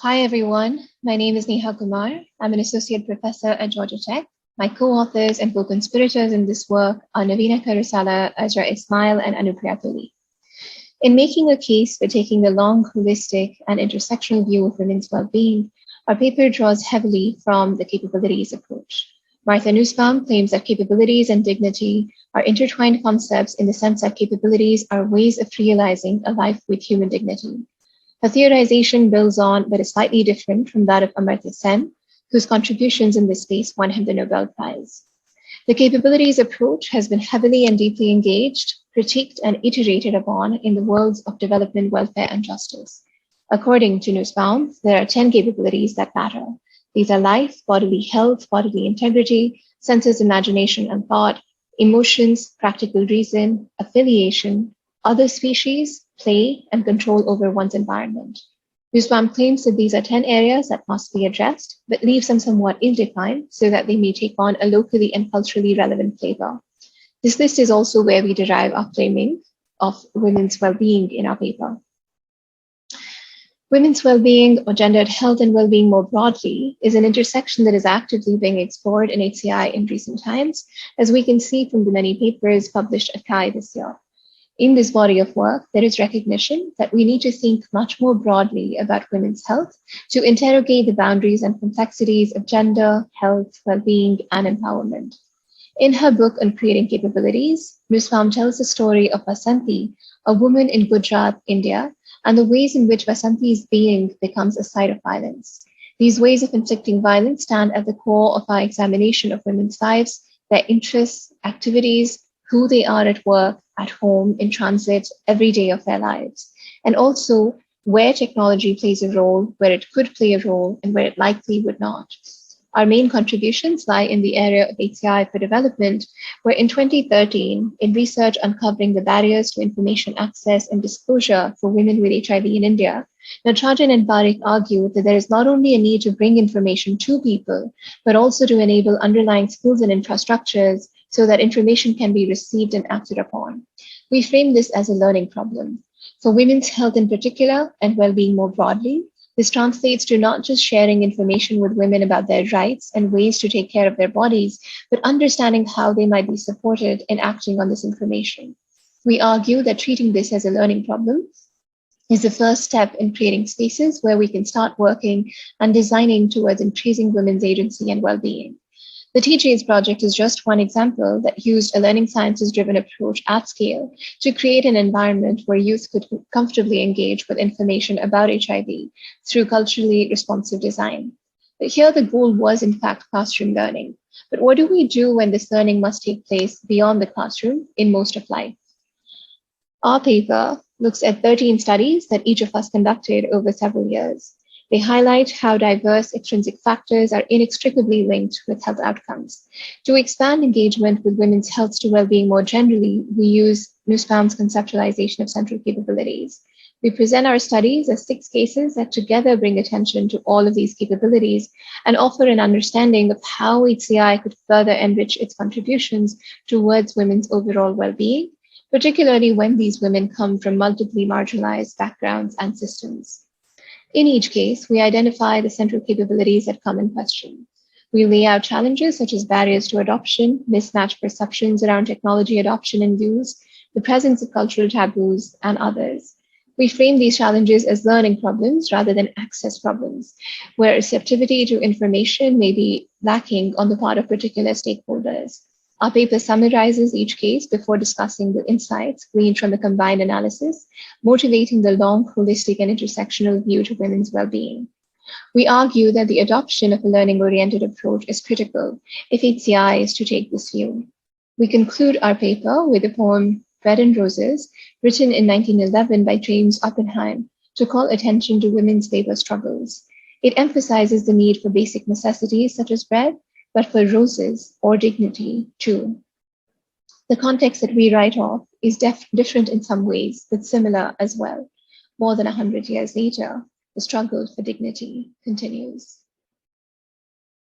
Hi, everyone. My name is Neha Kumar. I'm an associate professor at Georgia Tech. My co-authors and co-conspirators in this work are Naveena, Karusala, Azra, Ismail, and Anupriya, Tuli. In making a case for taking the long, holistic, and intersectional view of women's well-being, our paper draws heavily from the capabilities approach. Martha Nussbaum claims that capabilities and dignity are intertwined concepts in the sense that capabilities are ways of realizing a life with human dignity. Her theorization builds on, but is slightly different from that of Amartya Sen, whose contributions in this space won him the Nobel Prize. The capabilities approach has been heavily and deeply engaged, critiqued, and iterated upon in the worlds of development, welfare, and justice. According to Nussbaum, there are 10 capabilities that matter. These are life, bodily health, bodily integrity, senses, imagination, and thought, emotions, practical reason, affiliation, other species, play, and control over one's environment. Nussbaum claims that these are 10 areas that must be addressed, but leaves them somewhat ill-defined so that they may take on a locally and culturally relevant flavor. This list is also where we derive our claiming of women's well-being in our paper. Women's well-being, or gendered health and well-being more broadly, is an intersection that is actively being explored in HCI in recent times, as we can see from the many papers published at CHI this year. In this body of work, there is recognition that we need to think much more broadly about women's health to interrogate the boundaries and complexities of gender, health, well-being, and empowerment. In her book on creating capabilities, Nussbaum tells the story of Vasanti, a woman in Gujarat, India, and the ways in which Vasanti's being becomes a site of violence. These ways of inflicting violence stand at the core of our examination of women's lives, their interests, activities, who they are at work, at home, in transit, every day of their lives, and also where technology plays a role, where it could play a role, and where it likely would not. Our main contributions lie in the area of HCI for development, where in 2013, in research uncovering the barriers to information access and disclosure for women with HIV in India, Natarajan and Parikh argued that there is not only a need to bring information to people, but also to enable underlying skills and infrastructures so that information can be received and acted upon. We frame this as a learning problem. For women's health in particular, and well-being more broadly, this translates to not just sharing information with women about their rights and ways to take care of their bodies, but understanding how they might be supported in acting on this information. We argue that treating this as a learning problem is the first step in creating spaces where we can start working and designing towards increasing women's agency and well-being. The TJ's project is just one example that used a learning sciences-driven approach at scale to create an environment where youth could comfortably engage with information about HIV through culturally responsive design. But here the goal was in fact classroom learning. But what do we do when this learning must take place beyond the classroom in most of life? Our paper looks at 13 studies that each of us conducted over several years. They highlight how diverse extrinsic factors are inextricably linked with health outcomes. To expand engagement with women's health to well-being more generally, we use Nussbaum's conceptualization of central capabilities. We present our studies as 6 cases that together bring attention to all of these capabilities and offer an understanding of how HCI could further enrich its contributions towards women's overall well-being, particularly when these women come from multiply marginalized backgrounds and systems. In each case, we identify the central capabilities that come in question. We lay out challenges such as barriers to adoption, mismatched perceptions around technology adoption and use, the presence of cultural taboos, and others. We frame these challenges as learning problems rather than access problems, where receptivity to information may be lacking on the part of particular stakeholders. Our paper summarizes each case before discussing the insights gleaned from the combined analysis, motivating the long, holistic, and intersectional view to women's well-being. We argue that the adoption of a learning-oriented approach is critical if HCI is to take this view. We conclude our paper with the poem Bread and Roses, written in 1911 by James Oppenheim, to call attention to women's labor struggles. It emphasizes the need for basic necessities such as bread, but for roses or dignity too. The context that we write of is different in some ways, but similar as well. More than 100 years later, the struggle for dignity continues.